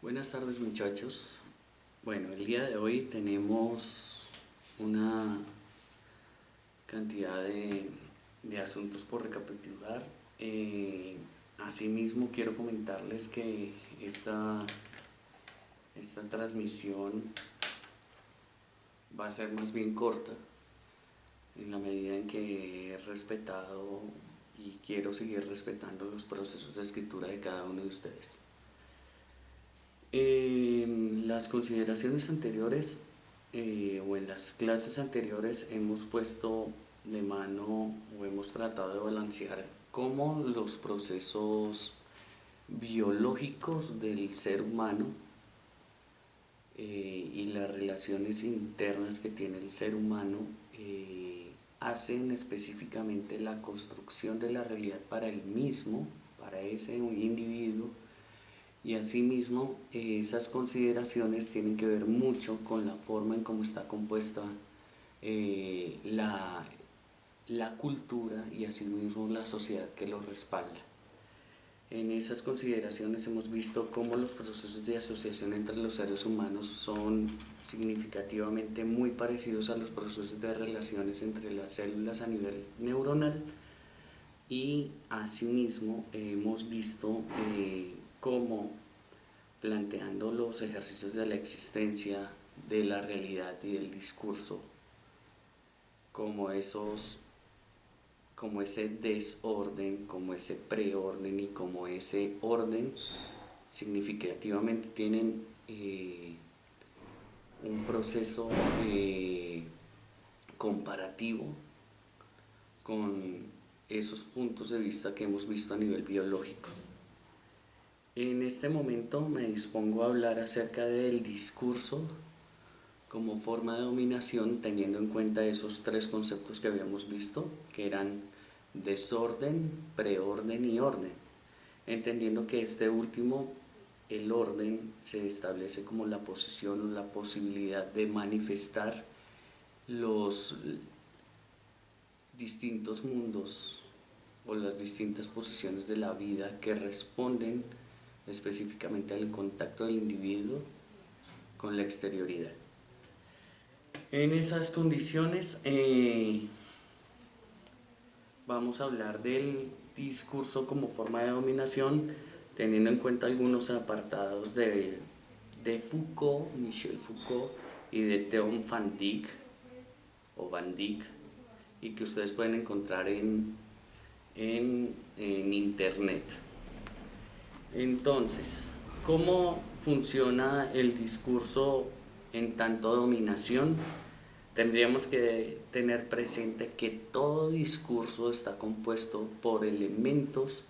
Buenas tardes muchachos. Bueno, el día de hoy tenemos una cantidad de asuntos por recapitular. Asimismo quiero comentarles que esta transmisión va a ser más bien corta en la medida en que he respetado y quiero seguir respetando los procesos de escritura de cada uno de ustedes. En las consideraciones anteriores o en las clases anteriores hemos puesto de mano o hemos tratado de balancear cómo los procesos biológicos del ser humano y las relaciones internas que tiene el ser humano hacen específicamente la construcción de la realidad para el mismo, para ese individuo. Y asimismo, esas consideraciones tienen que ver mucho con la forma en cómo está compuesta la cultura y asimismo la sociedad que lo respalda. En esas consideraciones hemos visto cómo los procesos de asociación entre los seres humanos son significativamente muy parecidos a los procesos de relaciones entre las células a nivel neuronal, y asimismo hemos visto cómo, planteando los ejercicios de la existencia, de la realidad y del discurso, como ese desorden, como ese preorden y como ese orden significativamente tienen un proceso comparativo con esos puntos de vista que hemos visto a nivel biológico. En este momento me dispongo a hablar acerca del discurso como forma de dominación, teniendo en cuenta esos tres conceptos que habíamos visto, que eran desorden, preorden y orden, entendiendo que este último, el orden, se establece como la posición o la posibilidad de manifestar los distintos mundos o las distintas posiciones de la vida que responden específicamente al contacto del individuo con la exterioridad. En esas condiciones vamos a hablar del discurso como forma de dominación, teniendo en cuenta algunos apartados de Foucault, Michel Foucault, y de Theo van Dijk o Van Dijk, y que ustedes pueden encontrar en internet. Entonces, ¿cómo funciona el discurso en tanto dominación? Tendríamos que tener presente que todo discurso está compuesto por elementos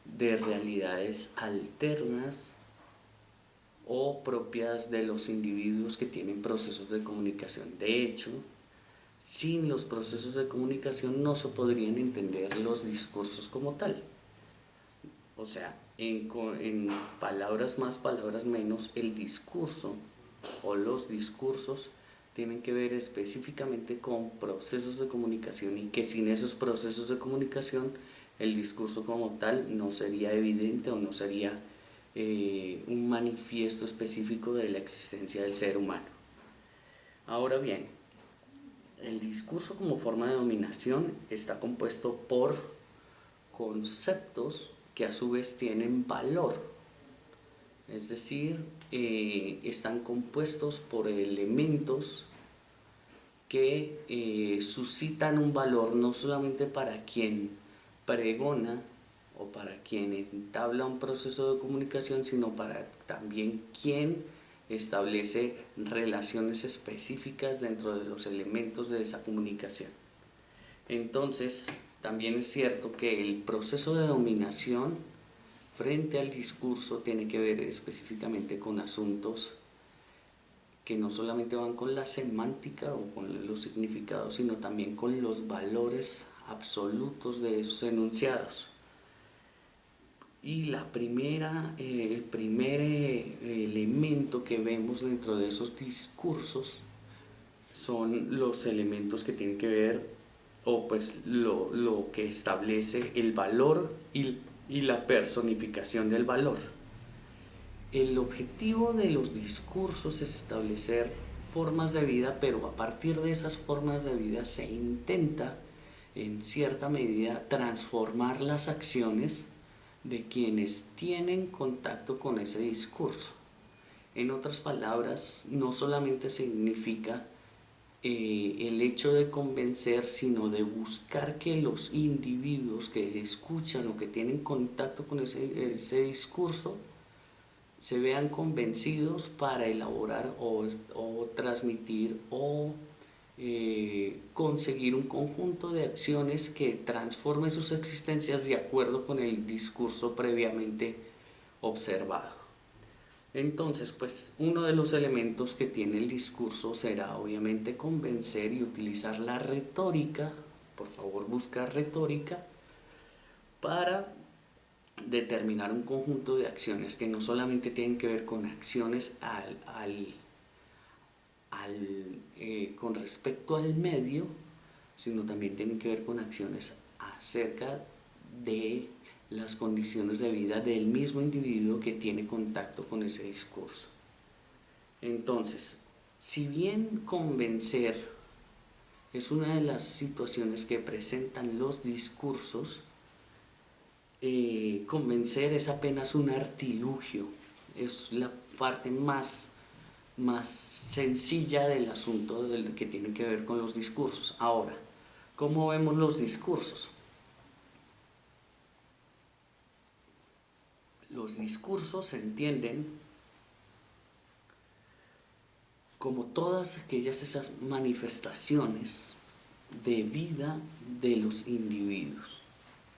de realidades alternas o propias de los individuos que tienen procesos de comunicación. De hecho, sin los procesos de comunicación no se podrían entender los discursos como tal. O sea, en palabras más, palabras menos, el discurso o los discursos tienen que ver específicamente con procesos de comunicación, y que sin esos procesos de comunicación el discurso como tal no sería evidente o no sería un manifiesto específico de la existencia del ser humano. Ahora bien, el discurso como forma de dominación está compuesto por conceptos que a su vez tienen valor, es decir, están compuestos por elementos que suscitan un valor no solamente para quien pregona o para quien entabla un proceso de comunicación, sino para también quien establece relaciones específicas dentro de los elementos de esa comunicación. Entonces, también es cierto que el proceso de dominación frente al discurso tiene que ver específicamente con asuntos que no solamente van con la semántica o con los significados, sino también con los valores absolutos de esos enunciados. Y el primer elemento que vemos dentro de esos discursos son los elementos que tienen que ver, o pues lo que establece el valor y la personificación del valor. El objetivo de los discursos es establecer formas de vida, pero a partir de esas formas de vida se intenta en cierta medida transformar las acciones de quienes tienen contacto con ese discurso. En otras palabras, no solamente significa el hecho de convencer, sino de buscar que los individuos que escuchan o que tienen contacto con ese discurso se vean convencidos para elaborar o transmitir o conseguir un conjunto de acciones que transformen sus existencias de acuerdo con el discurso previamente observado. Entonces, pues uno de los elementos que tiene el discurso será obviamente convencer y utilizar la retórica, por favor buscar retórica, para determinar un conjunto de acciones que no solamente tienen que ver con acciones con respecto al medio, sino también tienen que ver con acciones acerca de las condiciones de vida del mismo individuo que tiene contacto con ese discurso. Entonces, si bien convencer es una de las situaciones que presentan los discursos, convencer es apenas un artilugio, es la parte más sencilla del asunto que tiene que ver con los discursos. Ahora, ¿cómo vemos los discursos? Los discursos se entienden como todas esas manifestaciones de vida de los individuos,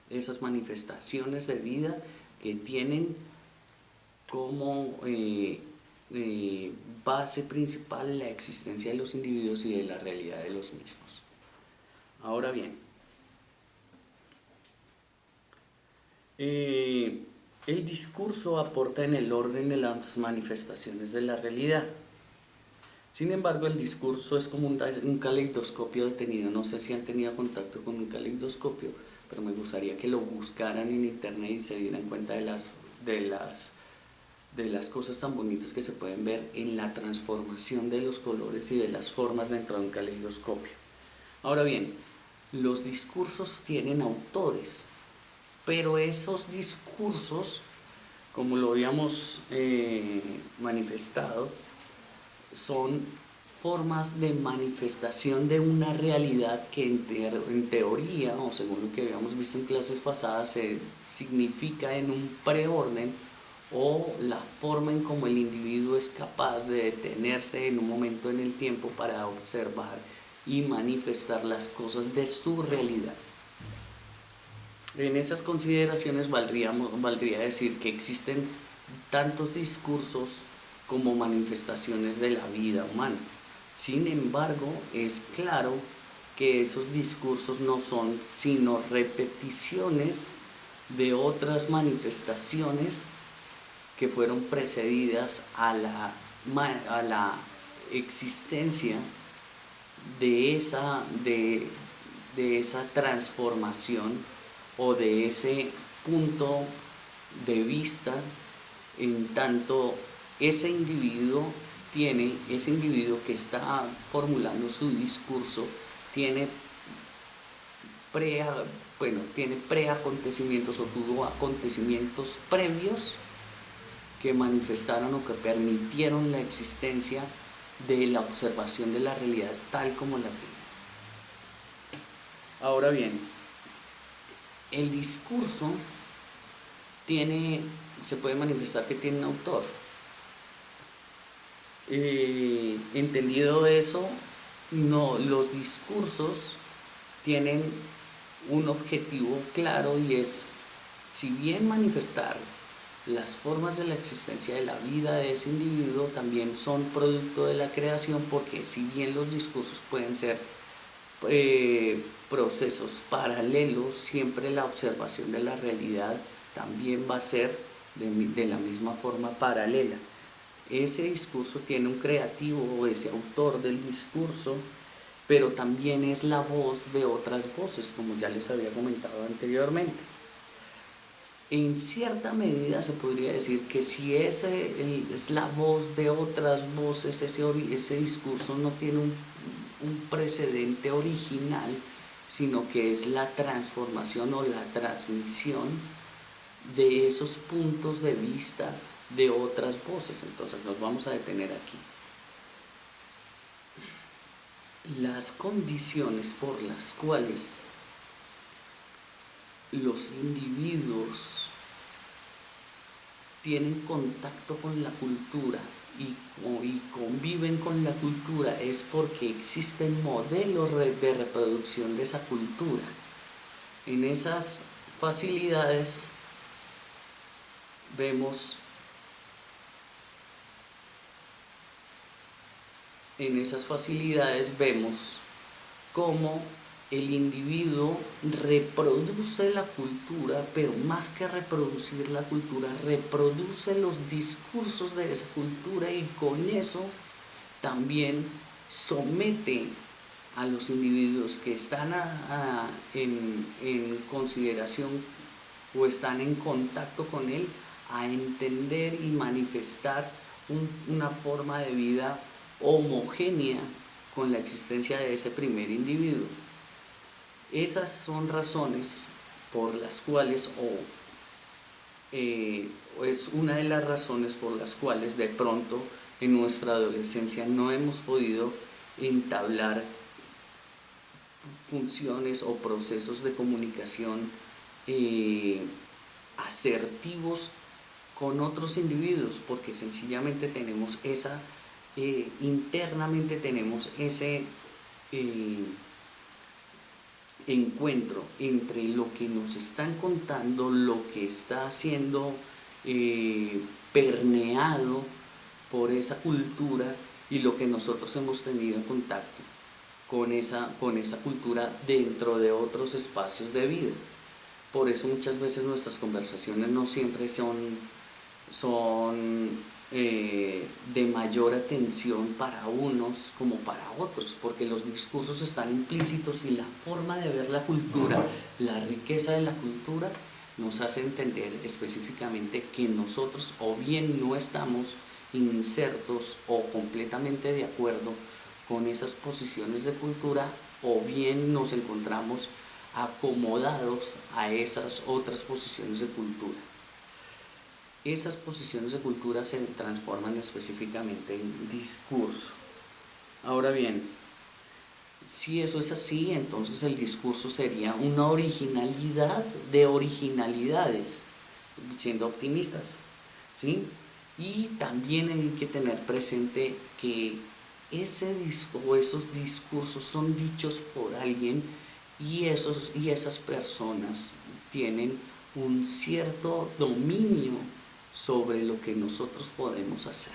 esas manifestaciones de vida que tienen como base principal la existencia de los individuos y de la realidad de los mismos. Ahora bien, el discurso aporta en el orden de las manifestaciones de la realidad. Sin embargo, el discurso es como un caleidoscopio detenido. No sé si han tenido contacto con un caleidoscopio, pero me gustaría que lo buscaran en internet y se dieran cuenta de las cosas tan bonitas que se pueden ver en la transformación de los colores y de las formas dentro de un caleidoscopio. Ahora bien, los discursos tienen autores, pero esos discursos, como lo habíamos manifestado, son formas de manifestación de una realidad que en teoría, o según lo que habíamos visto en clases pasadas, se significa en un preorden o la forma en cómo el individuo es capaz de detenerse en un momento en el tiempo para observar y manifestar las cosas de su realidad. En esas consideraciones valdría decir que existen tantos discursos como manifestaciones de la vida humana. Sin embargo, es claro que esos discursos no son sino repeticiones de otras manifestaciones que fueron precedidas a la existencia de esa transformación o de ese punto de vista, en tanto ese individuo que está formulando su discurso tiene preacontecimientos o tuvo acontecimientos previos que manifestaron o que permitieron la existencia de la observación de la realidad tal como la tiene. Ahora bien, el discurso se puede manifestar que tiene un autor. Entendido eso, los discursos tienen un objetivo claro y es, si bien manifestar las formas de la existencia de la vida de ese individuo, también son producto de la creación, porque si bien los discursos pueden ser procesos paralelos, siempre la observación de la realidad también va a ser de la misma forma paralela. Ese discurso tiene un creativo o ese autor del discurso, pero también es la voz de otras voces, como ya les había comentado anteriormente. en cierta medida se podría decir que si es la voz de otras voces, ese discurso no tiene un precedente original, sino que es la transformación o la transmisión de esos puntos de vista de otras voces. Entonces nos vamos a detener aquí. Las condiciones por las cuales los individuos tienen contacto con la cultura y conviven con la cultura es porque existen modelos de reproducción de esa cultura. En esas facilidades vemos cómo el individuo reproduce la cultura, pero más que reproducir la cultura, reproduce los discursos de esa cultura y con eso también somete a los individuos que están en consideración o están en contacto con él a entender y manifestar una forma de vida homogénea con la existencia de ese primer individuo. Esas son razones por las cuales, es una de las razones por las cuales de pronto en nuestra adolescencia no hemos podido entablar funciones o procesos de comunicación asertivos con otros individuos, porque sencillamente tenemos internamente tenemos ese encuentro entre lo que nos están contando, lo que está siendo permeado por esa cultura y lo que nosotros hemos tenido en contacto con esa cultura dentro de otros espacios de vida. Por eso muchas veces nuestras conversaciones no siempre son de mayor atención para unos como para otros, porque los discursos están implícitos y la forma de ver la cultura, la riqueza de la cultura, nos hace entender específicamente que nosotros o bien no estamos insertos o completamente de acuerdo con esas posiciones de cultura, o bien nos encontramos acomodados a esas otras posiciones de cultura. Esas posiciones de cultura se transforman específicamente en discurso. Ahora bien, si eso es así, entonces el discurso sería una originalidad de originalidades, siendo optimistas, ¿sí? Y también hay que tener presente que esos discursos son dichos por alguien y esas personas tienen un cierto dominio sobre lo que nosotros podemos hacer.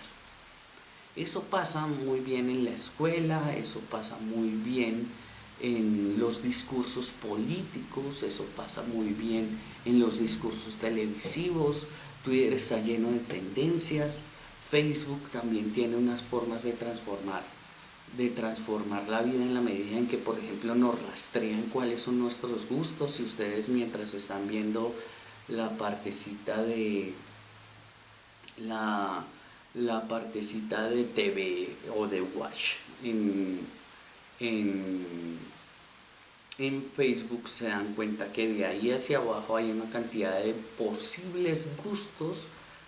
Eso pasa muy bien en la escuela, eso pasa muy bien en los discursos políticos, eso pasa muy bien en los discursos televisivos. Twitter está lleno de tendencias, Facebook también tiene unas formas de transformar la vida en la medida en que, por ejemplo, nos rastrean cuáles son nuestros gustos. Si ustedes mientras están viendo la partecita de TV o de Watch en Facebook, se dan cuenta que de ahí hacia abajo hay una cantidad de posibles gustos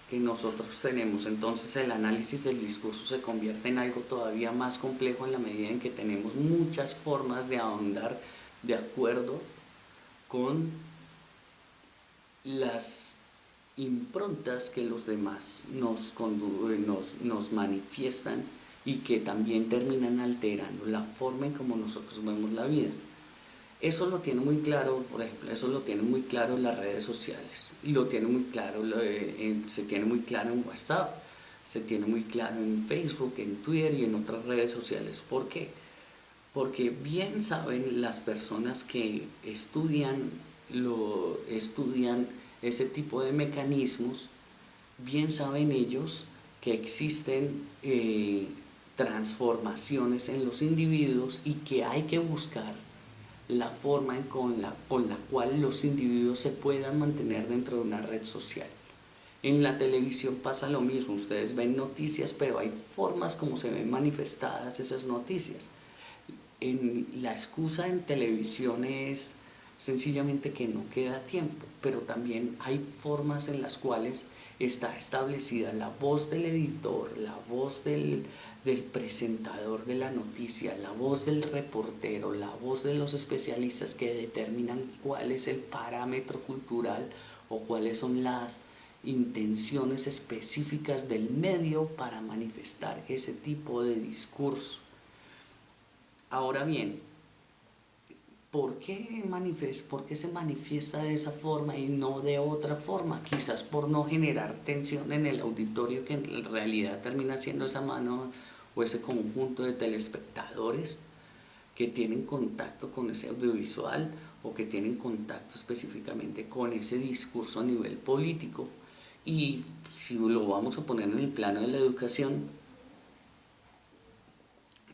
que nosotros tenemos. Entonces el análisis del discurso se convierte en algo todavía más complejo en la medida en que tenemos muchas formas de ahondar de acuerdo con las improntas que los demás nos manifiestan y que también terminan alterando la forma en como nosotros vemos la vida. Eso lo tiene muy claro, por ejemplo, eso lo tiene muy claro en las redes sociales, y lo tiene muy claro, se tiene muy claro en WhatsApp, se tiene muy claro en Facebook, en Twitter y en otras redes sociales. ¿Por qué? Porque bien saben las personas que estudian ese tipo de mecanismos, bien saben ellos que existen transformaciones en los individuos y que hay que buscar la forma con la cual los individuos se puedan mantener dentro de una red social. En la televisión pasa lo mismo, ustedes ven noticias, pero hay formas como se ven manifestadas esas noticias. La excusa en televisión es sencillamente que no queda tiempo, pero también hay formas en las cuales está establecida la voz del editor, la voz del presentador de la noticia, la voz del reportero, la voz de los especialistas que determinan cuál es el parámetro cultural o cuáles son las intenciones específicas del medio para manifestar ese tipo de discurso. Ahora bien, ¿por qué se manifiesta de esa forma y no de otra forma? Quizás por no generar tensión en el auditorio, que en realidad termina siendo esa mano o ese conjunto de telespectadores que tienen contacto con ese audiovisual o que tienen contacto específicamente con ese discurso a nivel político. Y si lo vamos a poner en el plano de la educación,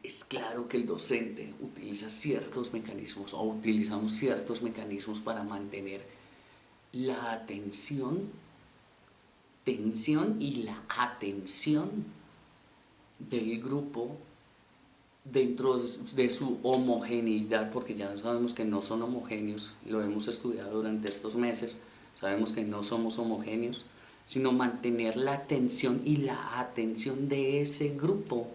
es claro que el docente utiliza ciertos mecanismos o utilizamos ciertos mecanismos para mantener la tensión y la atención del grupo dentro de su homogeneidad, porque ya sabemos que no son homogéneos, lo hemos estudiado durante estos meses, sabemos que no somos homogéneos, sino mantener la atención y la atención de ese grupo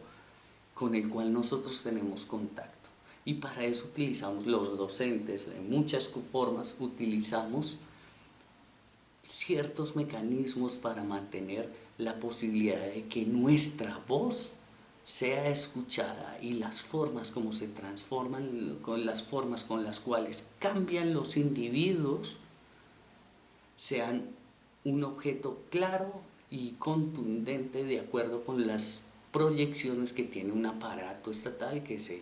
con el cual nosotros tenemos contacto. Y para eso utilizamos los docentes, de muchas formas utilizamos ciertos mecanismos para mantener la posibilidad de que nuestra voz sea escuchada y las formas como se transforman, con las formas con las cuales cambian los individuos, sean un objeto claro y contundente de acuerdo con las proyecciones que tiene un aparato estatal que se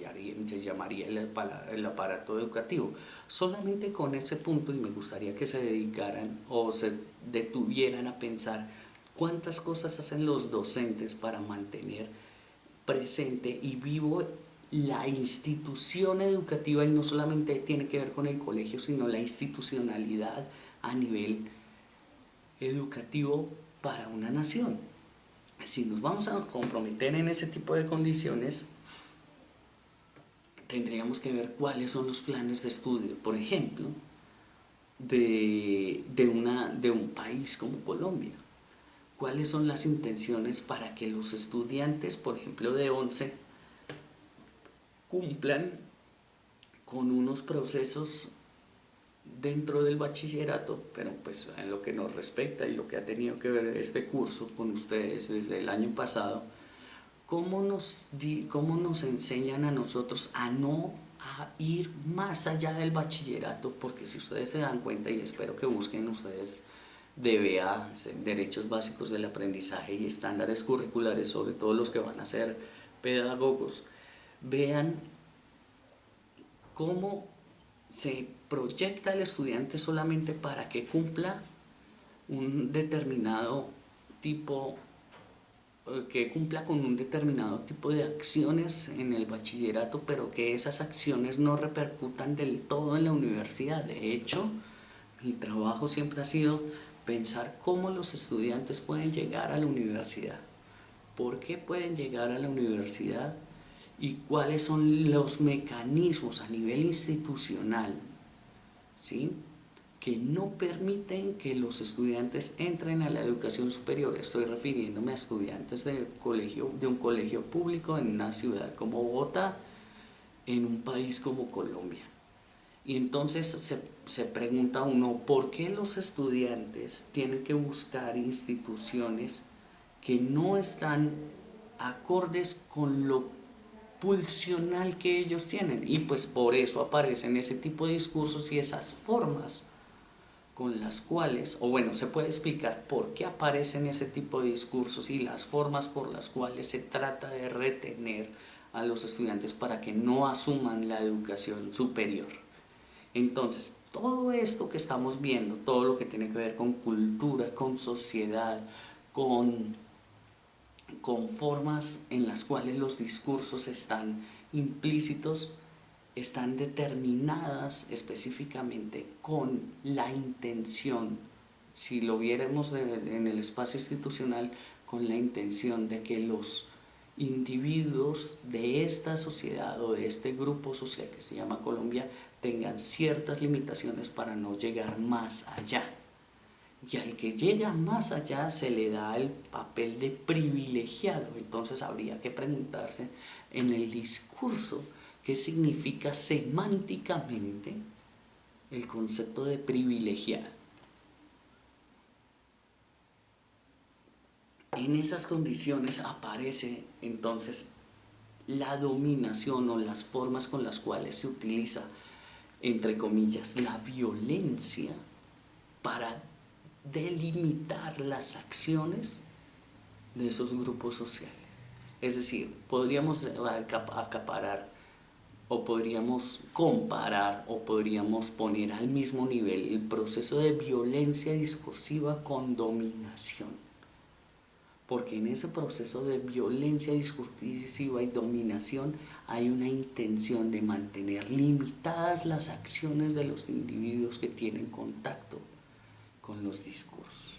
llamaría el aparato educativo. Solamente con ese punto, y me gustaría que se dedicaran o se detuvieran a pensar cuántas cosas hacen los docentes para mantener presente y vivo la institución educativa, y no solamente tiene que ver con el colegio, sino la institucionalidad a nivel educativo para una nación. Si nos vamos a comprometer en ese tipo de condiciones, tendríamos que ver cuáles son los planes de estudio, por ejemplo, de un país como Colombia. ¿Cuáles son las intenciones para que los estudiantes, por ejemplo, de 11, cumplan con unos procesos dentro del bachillerato, pero pues en lo que nos respecta y lo que ha tenido que ver este curso con ustedes desde el año pasado, cómo nos enseñan a nosotros a no a ir más allá del bachillerato? Porque si ustedes se dan cuenta, y espero que busquen ustedes DBA, derechos básicos del aprendizaje y estándares curriculares, sobre todo los que van a ser pedagogos, vean cómo se proyecta al estudiante solamente para que cumpla un determinado tipo, que cumpla con un determinado tipo de acciones en el bachillerato, pero que esas acciones no repercutan del todo en la universidad. De hecho, mi trabajo siempre ha sido pensar cómo los estudiantes pueden llegar a la universidad, por qué pueden llegar a la universidad y cuáles son los mecanismos a nivel institucional, ¿sí?, que no permiten que los estudiantes entren a la educación superior. Estoy refiriéndome a estudiantes de un colegio público en una ciudad como Bogotá, en un país como Colombia. Y entonces se pregunta uno, ¿por qué los estudiantes tienen que buscar instituciones que no están acordes con lo pulsional que ellos tienen? Y pues por eso aparecen ese tipo de discursos y esas formas con las cuales, o bueno, se puede explicar por qué aparecen ese tipo de discursos y las formas por las cuales se trata de retener a los estudiantes para que no asuman la educación superior. Entonces, todo esto que estamos viendo, todo lo que tiene que ver con cultura, con sociedad, con formas en las cuales los discursos están implícitos, están determinadas específicamente con la intención, si lo viéramos en el espacio institucional, con la intención de que los individuos de esta sociedad o de este grupo social que se llama Colombia tengan ciertas limitaciones para no llegar más allá. Y al que llega más allá se le da el papel de privilegiado. Entonces habría que preguntarse en el discurso qué significa semánticamente el concepto de privilegiado. En esas condiciones aparece entonces la dominación o las formas con las cuales se utiliza, entre comillas, la violencia para delimitar las acciones de esos grupos sociales. Es decir, podríamos acaparar o podríamos comparar o podríamos poner al mismo nivel el proceso de violencia discursiva con dominación. Porque en ese proceso de violencia discursiva y dominación hay una intención de mantener limitadas las acciones de los individuos que tienen contacto con los discursos.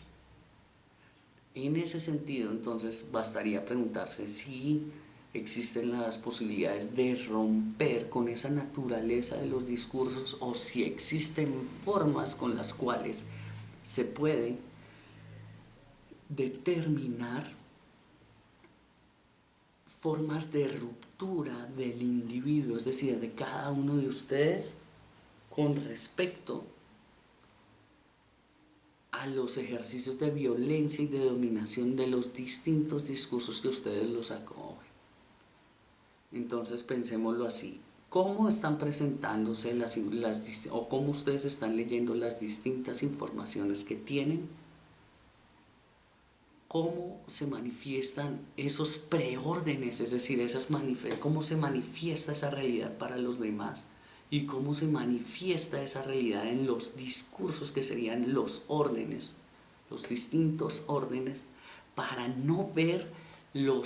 En ese sentido, entonces, bastaría preguntarse si existen las posibilidades de romper con esa naturaleza de los discursos o si existen formas con las cuales se puede determinar formas de ruptura del individuo, es decir, de cada uno de ustedes con respecto a los ejercicios de violencia y de dominación de los distintos discursos que ustedes los acogen. Entonces pensémoslo así: ¿cómo están presentándose o cómo ustedes están leyendo las distintas informaciones que tienen? ¿Cómo se manifiestan esos preórdenes, es decir, cómo se manifiesta esa realidad para los demás? Y cómo se manifiesta esa realidad en los discursos que serían los órdenes, los distintos órdenes, para no ver el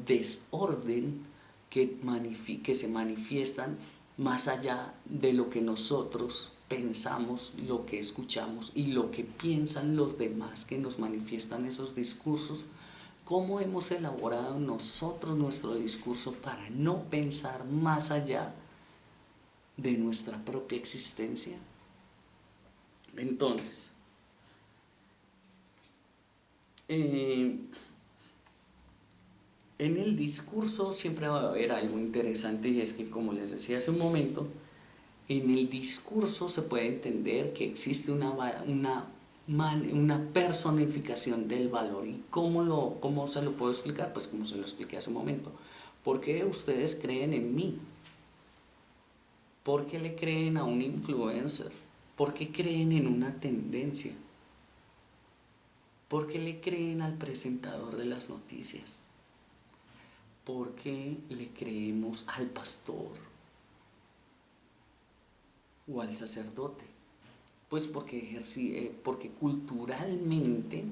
desorden que se manifiestan más allá de lo que nosotros pensamos, lo que escuchamos y lo que piensan los demás que nos manifiestan esos discursos. ¿Cómo hemos elaborado nosotros nuestro discurso para no pensar más allá de nuestra propia existencia? Entonces, en el discurso siempre va a haber algo interesante, y es que, como les decía hace un momento, en el discurso se puede entender que existe una personificación del valor. ¿Y cómo se lo puedo explicar? Pues como se lo expliqué hace un momento. ¿Por qué ustedes creen en mí? ¿Por qué le creen a un influencer? ¿Por qué creen en una tendencia? ¿Por qué le creen al presentador de las noticias? ¿Por qué le creemos al pastor o al sacerdote? Pues porque culturalmente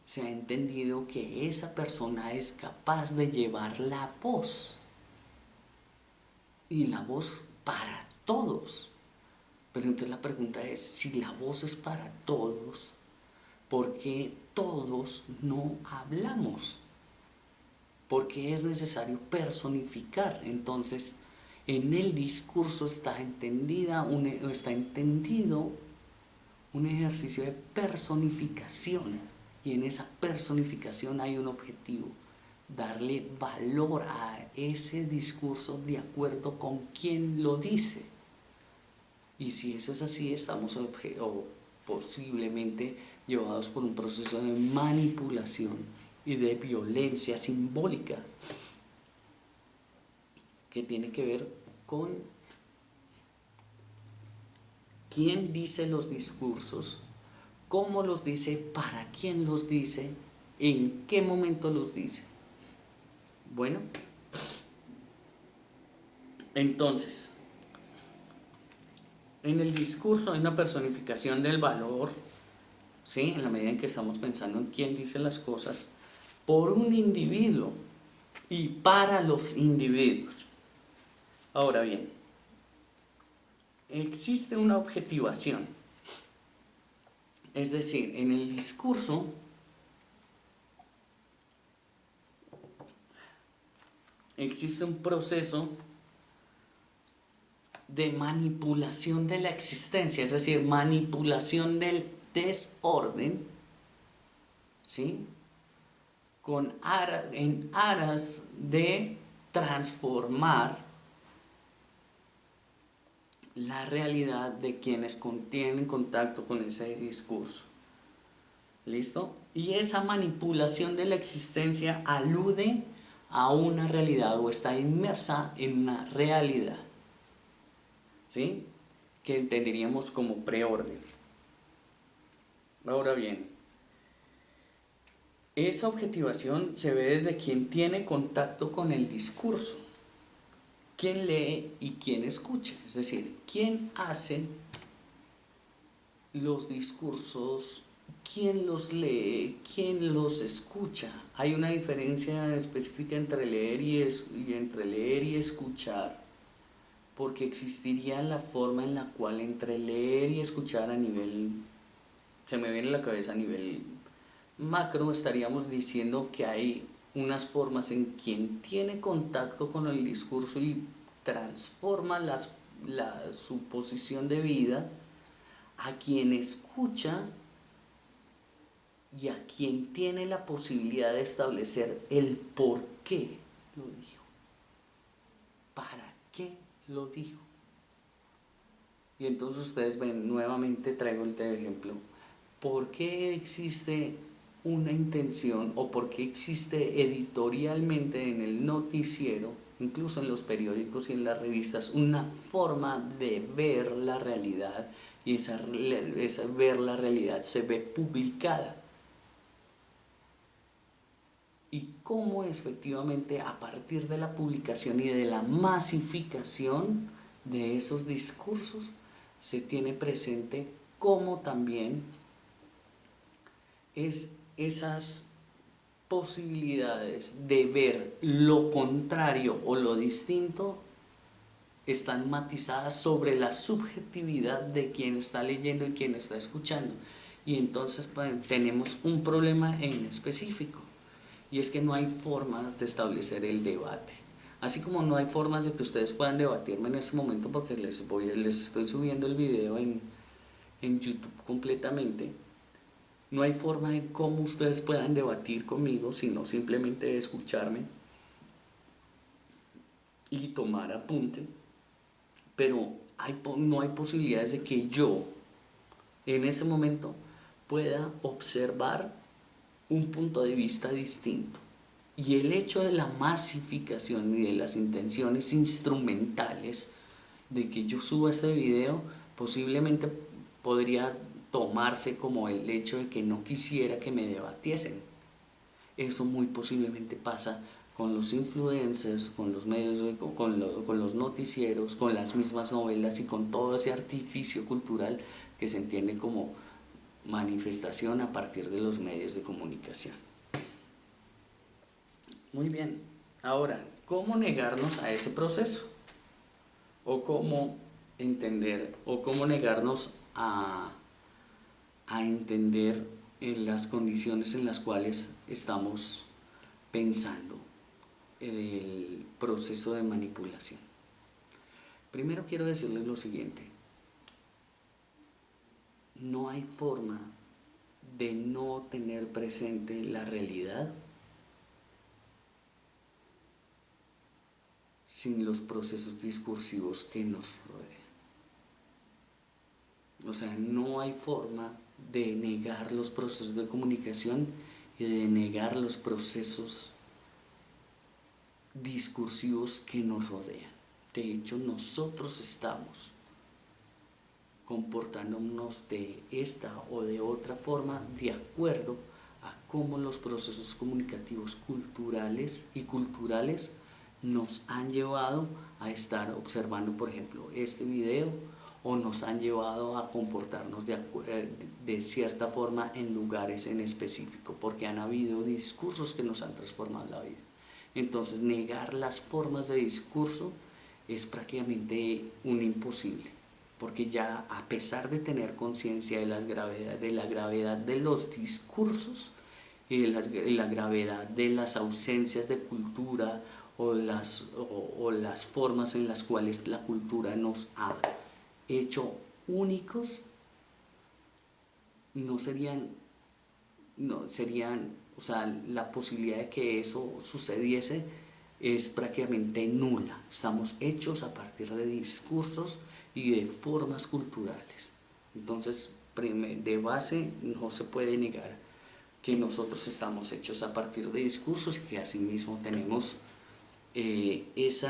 se ha entendido que esa persona es capaz de llevar la voz, y la voz para todos. Pero entonces la pregunta es: si la voz es para todos, ¿por qué todos no hablamos? ¿Por qué es necesario personificar? Entonces, en el discurso está entendido un ejercicio de personificación, y en esa personificación hay un objetivo: darle valor a ese discurso de acuerdo con quien lo dice. Y si eso es así, estamos posiblemente llevados por un proceso de manipulación y de violencia simbólica que tiene que ver con quién dice los discursos, cómo los dice, para quién los dice, en qué momento los dice. Bueno, entonces, en el discurso hay una personificación del valor, ¿sí? En la medida en que estamos pensando en quién dice las cosas, por un individuo, y para los individuos. Ahora bien, existe una objetivación, es decir, en el discurso existe un proceso de manipulación de la existencia, es decir, manipulación del desorden, ¿sí? En aras de transformar la realidad de quienes tienen contacto con ese discurso. ¿Listo? Y esa manipulación de la existencia alude a una realidad o está inmersa en una realidad, ¿sí? Que entenderíamos como preorden. Ahora bien, esa objetivación se ve desde quien tiene contacto con el discurso, quien lee y quien escucha, es decir, quién hace los discursos, quién los lee, quién los escucha. Hay una diferencia específica entre leer y escuchar, porque existiría la forma en la cual entre leer y escuchar a nivel, se me viene a la cabeza a nivel macro, estaríamos diciendo que hay unas formas en quien tiene contacto con el discurso y transforma su posición de vida, a quien escucha y a quien tiene la posibilidad de establecer el por qué lo dijo, para qué lo dijo. Y entonces ustedes ven, nuevamente traigo el ejemplo, ¿por qué existe una intención o por qué existe editorialmente en el noticiero, incluso en los periódicos y en las revistas, una forma de ver la realidad y esa ver la realidad se ve publicada? Y cómo efectivamente a partir de la publicación y de la masificación de esos discursos se tiene presente cómo también esas posibilidades de ver lo contrario o lo distinto están matizadas sobre la subjetividad de quien está leyendo y quien está escuchando. Y entonces pues, tenemos un problema en específico, y es que no hay formas de establecer el debate. Así como no hay formas de que ustedes puedan debatirme en este momento, porque les estoy subiendo el video en YouTube completamente. No hay forma de cómo ustedes puedan debatir conmigo, sino simplemente escucharme y tomar apunte. Pero no hay posibilidades de que yo, en ese momento, pueda observar un punto de vista distinto. Y el hecho de la masificación y de las intenciones instrumentales de que yo suba este video posiblemente podría tomarse como el hecho de que no quisiera que me debatiesen. Eso muy posiblemente pasa con los influencers, con los medios, con los noticieros, con las mismas novelas y con todo ese artificio cultural que se entiende como manifestación a partir de los medios de comunicación. Muy bien, ahora, ¿cómo negarnos a ese proceso? ¿O cómo entender, o cómo negarnos a entender en las condiciones en las cuales estamos pensando en el proceso de manipulación? Primero quiero decirles lo siguiente: no hay forma de no tener presente la realidad sin los procesos discursivos que nos rodean. O sea, no hay forma de negar los procesos de comunicación y de negar los procesos discursivos que nos rodean. De hecho, nosotros estamos comportándonos de esta o de otra forma de acuerdo a cómo los procesos comunicativos culturales nos han llevado a estar observando, por ejemplo, este video, o nos han llevado a comportarnos de cierta forma en lugares en específico, porque han habido discursos que nos han transformado la vida. Entonces negar las formas de discurso es prácticamente un imposible, porque ya a pesar de tener conciencia de la gravedad de los discursos y de la gravedad de las ausencias de cultura o las formas en las cuales la cultura nos ha hecho únicos, no serían, no serían, o sea, la posibilidad de que eso sucediese es prácticamente nula. Estamos hechos a partir de discursos y de formas culturales. Entonces, de base no se puede negar que nosotros estamos hechos a partir de discursos y que asimismo tenemos ese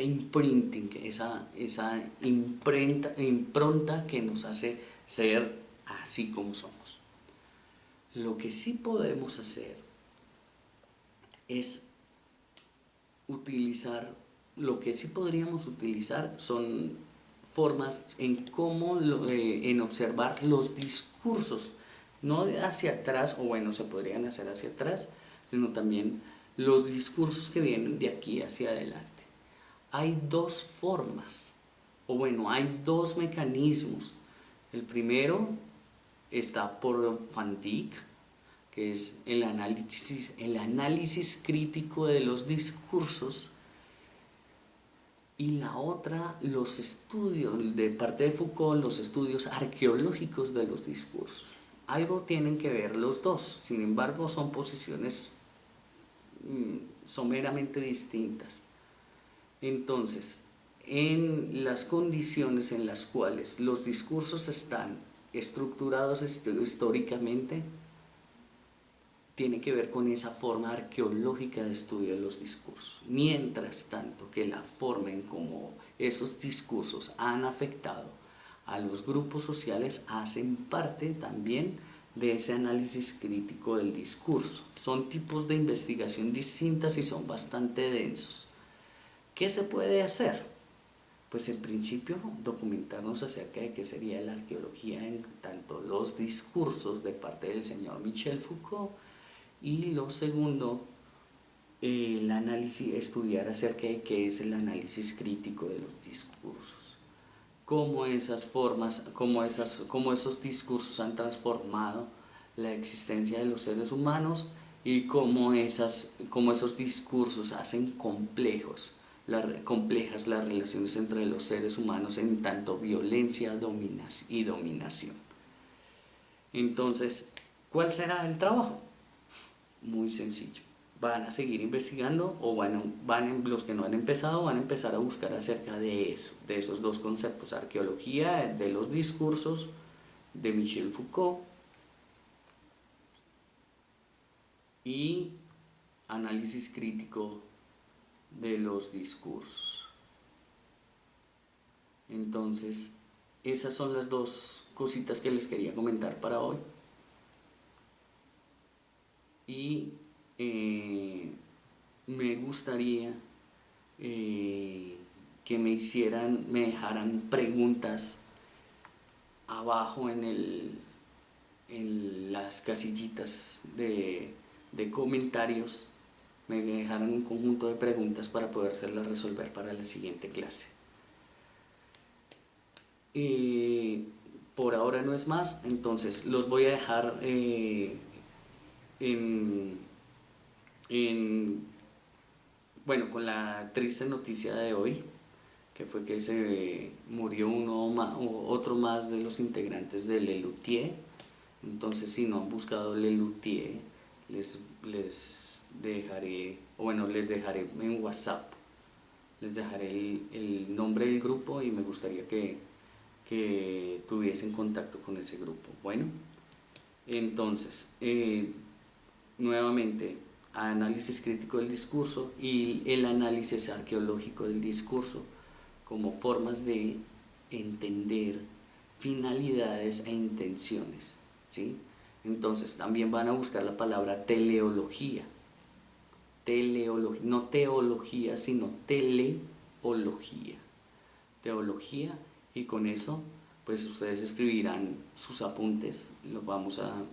imprinting, esa impronta que nos hace ser así como somos. Lo que sí podemos hacer es utilizar, lo que sí podríamos utilizar son formas en cómo, en observar los discursos, no hacia atrás, o bueno, se podrían hacer hacia atrás, sino también los discursos que vienen de aquí hacia adelante. Hay dos formas, o bueno, hay dos mecanismos. El primero está por Van Dijk, que es el análisis crítico de los discursos, y la otra, los estudios, de parte de Foucault, los estudios arqueológicos de los discursos. Algo tienen que ver los dos, sin embargo son posiciones someramente distintas. Entonces, en las condiciones en las cuales los discursos están estructurados históricamente, tiene que ver con esa forma arqueológica de estudio de los discursos. Mientras tanto que la forma en cómo esos discursos han afectado a los grupos sociales hacen parte también de ese análisis crítico del discurso. Son tipos de investigación distintas y son bastante densos. ¿Qué se puede hacer? Pues en principio documentarnos acerca de qué sería la arqueología en tanto los discursos de parte del señor Michel Foucault, y lo segundo, el análisis, estudiar acerca de qué es el análisis crítico de los discursos, cómo esas formas, cómo esos discursos han transformado la existencia de los seres humanos y cómo esos discursos hacen complejas las relaciones entre los seres humanos en tanto violencia y dominación. Entonces, ¿cuál será el trabajo? Muy sencillo. Van a seguir investigando, o los que no han empezado van a empezar a buscar acerca de eso, de esos dos conceptos: arqueología de los discursos de Michel Foucault y análisis crítico de los discursos. Entonces, esas son las dos cositas que les quería comentar para hoy. Y me gustaría que me dejaran preguntas abajo en las casillitas de comentarios. Me dejaran un conjunto de preguntas para podérselas resolver para la siguiente clase. Por ahora no es más, entonces los voy a dejar bueno, con la triste noticia de hoy, que fue que se murió otro más de los integrantes de Lelutier. Entonces, si no han buscado Lelutier, les dejaré, les dejaré en WhatsApp, les dejaré el nombre del grupo y me gustaría que tuviesen contacto con ese grupo. Bueno, entonces, nuevamente, análisis crítico del discurso y el análisis arqueológico del discurso como formas de entender finalidades e intenciones, ¿sí? Entonces también van a buscar la palabra teleología, no teología, sino teleología, y con eso pues ustedes escribirán sus apuntes. Vamos a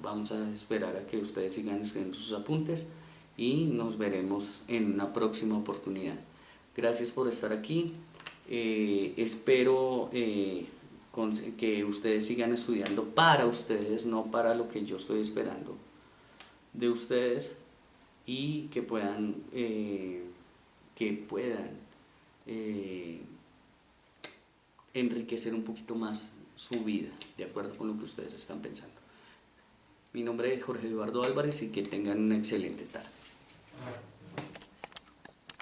esperar a que ustedes sigan escribiendo sus apuntes y nos veremos en una próxima oportunidad. Gracias por estar aquí. Espero que ustedes sigan estudiando para ustedes, no para lo que yo estoy esperando de ustedes, y que puedan enriquecer un poquito más su vida, de acuerdo con lo que ustedes están pensando. Mi nombre es Jorge Eduardo Álvarez y que tengan una excelente tarde.